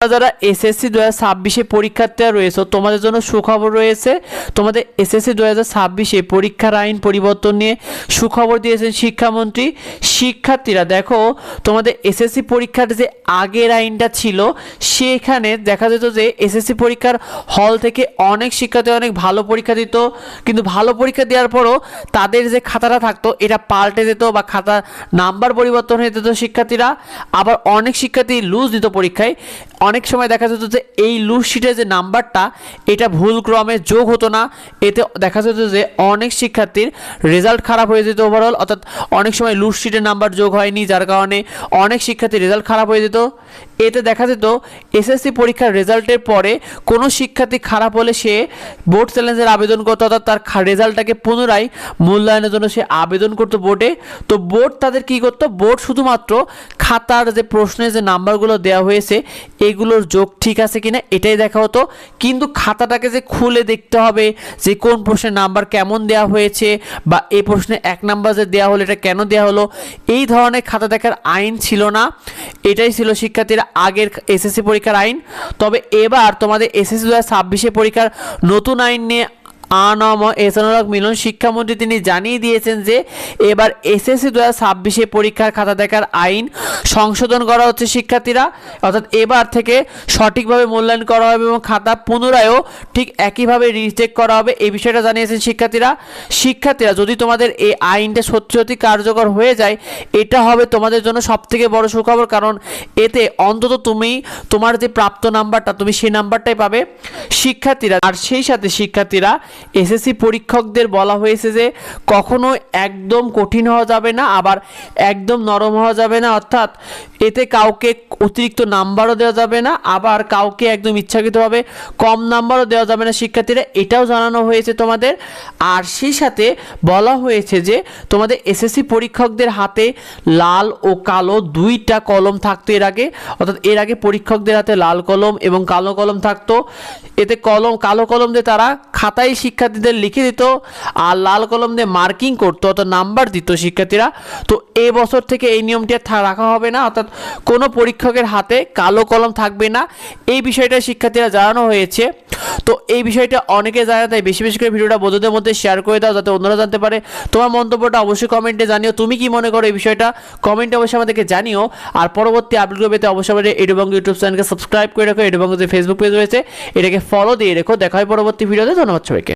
যারা এসএসসি 2026 পরীক্ষার্থীরা রয়েছে তোমাদের জন্য সুখবর রয়েছে। তোমাদের এসএসসি 2026 পরীক্ষার আইন পরিবর্তন নিয়ে সুখবর দিয়েছেন শিক্ষামন্ত্রী। শিক্ষার্থীরা দেখো, তোমাদের এসএসসি পরীক্ষার যে আগের আইনটা ছিল সেখানে দেখা যেত যে এসএসসি পরীক্ষার হল থেকে অনেক শিক্ষার্থী অনেক ভালো পরীক্ষা দিত, কিন্তু ভালো পরীক্ষা দেওয়ার পরও তাদের যে খাতাটা থাকতো এটা পাল্টে যেত বা খাতা নাম্বার পরিবর্তন হয়ে যেত শিক্ষার্থীরা। আবার অনেক শিক্ষার্থী লুজ দিত পরীক্ষায়। অনেক সময় দেখা যেত যে এই লুজ শিটের যে নাম্বারটা এটা ভুল ক্রমে যোগ হতো না, এতে দেখা যেত যে অনেক শিক্ষার্থীর রেজাল্ট খারাপ হয়ে যেত ওভারঅল। অর্থাৎ অনেক সময় লুজ শিটের নাম্বার যোগ হয়নি, যার কারণে অনেক শিক্ষার্থীর রেজাল্ট খারাপ হয়ে যেত। এতে দেখা যেত এসএসসি পরীক্ষার রেজাল্টের পরে কোনো শিক্ষার্থী খারাপ হলে সে বোর্ড চ্যালেঞ্জের আবেদন করতো, অর্থাৎ তার রেজাল্টটাকে পুনরায় মূল্যায়নের জন্য সে আবেদন করতো বোর্ডে। তো বোর্ড তাদের কী করতো, বোর্ড শুধুমাত্র খাতার যে প্রশ্নের যে নাম্বারগুলো দেওয়া হয়েছে এগুলোর যোগ ঠিক আছে কিনা এটাই দেখা হতো, কিন্তু খাতাটাকে যে খুলে দেখতে হবে যে কোন প্রশ্নের নাম্বার কেমন দেওয়া হয়েছে বা এই প্রশ্নে 1 নাম্বার যে দেওয়া হলো এটা কেন দেওয়া হলো, এই ধরনের খাতা দেখার আইন ছিল না। এটাই ছিল শিক্ষার্থীরা আগের এসএসসি পরীক্ষার আইন। তবে এবার তোমাদের এসএসসি 2026 পরীক্ষার নতুন আইন নিয়ে এসানুলক মিলন শিক্ষামন্ত্রী তিনি জানিয়ে দিয়েছেন যে এবার এসএসসি 2026 পরীক্ষার খাতা দেখার আইন সংশোধন করা হচ্ছে শিক্ষার্থীরা। অর্থাৎ এবার থেকে সঠিকভাবে মূল্যায়ন করা হবে এবং খাতা পুনরায়ও ঠিক একইভাবে রিচেক করা হবে, এই বিষয়টা জানিয়েছেন শিক্ষার্থীরা যদি তোমাদের এই আইনটা সত্যি সত্যি কার্যকর হয়ে যায় এটা হবে তোমাদের জন্য সবথেকে বড় সুখবর, কারণ এতে অন্তত তুমি তোমার যে প্রাপ্ত নাম্বারটা তুমি সেই নাম্বারটাই পাবে শিক্ষার্থীরা। আর সেই সাথে শিক্ষার্থীরা এসএসসি পরীক্ষকদের বলা হয়েছে যে কখনো একদম কঠিন হওয়া যাবে না, আবার একদম নরম হওয়া যাবে না। অর্থাৎ এতে কাউকে অতিরিক্ত নাম্বারও দেওয়া যাবে না, আবার কাউকে একদম ইচ্ছাকৃতভাবে কম নাম্বারও দেওয়া যাবে না শিক্ষার্থীরা, এটাও জানানো হয়েছে তোমাদের। আর সেই সাথে বলা হয়েছে যে তোমাদের এসএসসি পরীক্ষকদের হাতে লাল ও কালো দুইটা কলম থাকতো এর আগে। অর্থাৎ এর আগে পরীক্ষকদের হাতে লাল কলম এবং কালো কলম থাকতো। এতে কালো কলম দিয়ে তারা খাতায় শিক্ষার্থীদের লিখে দিত আর লাল কলম দিয়ে মার্কিং করতো, অর্থাৎ নাম্বার দিত শিক্ষার্থীরা। তো এই বছর থেকে এই নিয়মটি রাখা হবে না, অর্থাৎ কোনো পরীক্ষকের হাতে কালো কলম থাকবে না, এই বিষয়টা শিক্ষার্থীরা জানানো হয়েছে। তো এই বিষয়টা অনেকে জানে, তাই বেশি বেশি করে ভিডিওটা বন্ধুদের মধ্যে শেয়ার করে দাও যাতে অন্যরা জানতে পারে। তোমার মন্তব্যটা অবশ্যই কমেন্টে জানিও, তুমি কি মনে করো এই বিষয়টা কমেন্টে অবশ্যই আমাদেরকে জানিও। আর পরবর্তী আপডেটগুলো পেতে অবশ্যই আমাদের এডুবঙ্গ ইউটিউব চ্যানেলকে সাবস্ক্রাইব করে রাখো, এডুবঙ্গ যে ফেসবুক পেজ রয়েছে এটাকে ফলো দিয়ে রেখো। দেখা হয় পরবর্তী ভিডিওতে। ধন্যবাদ সবাইকে।